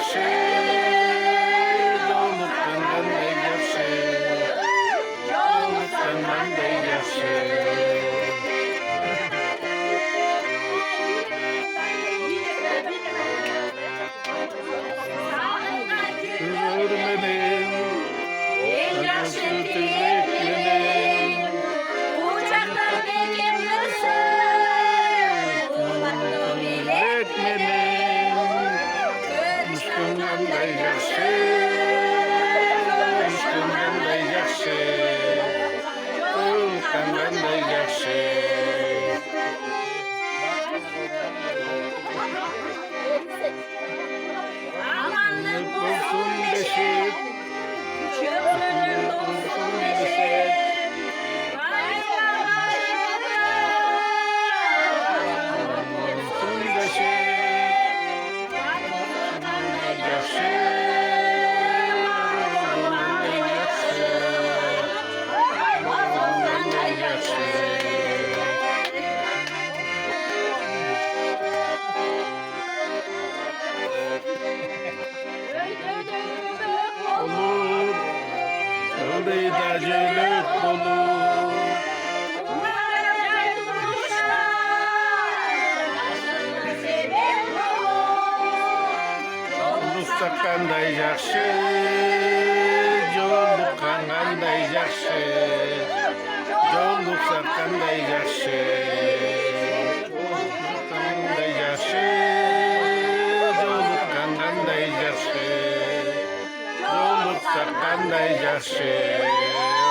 жақсы, жолыққан қандай жақсы, жолыққан қандай жақсы. Görmedim, En yaxshi tilekmenim, tilekmenim, quchoqda bekimdirsiz, hurmatli bilekmenim. Aşkın qanday yaxshi, aşkın qanday yaxshi, jolыққан qanday yaxshi. Amanlık Olsun olsun beşik, beşik, köprünün olsun beşik. olsun beşik, yaxshi, qanday yaxshi. Olur, öldeyda jölök olur. Jolыққан қандай жақсы, жолыққан қандай жақсы, жолықсақ қандай жақсы, қандай жақсы, жолыққан қандай жақсы, жолықсақ қандай жақсы.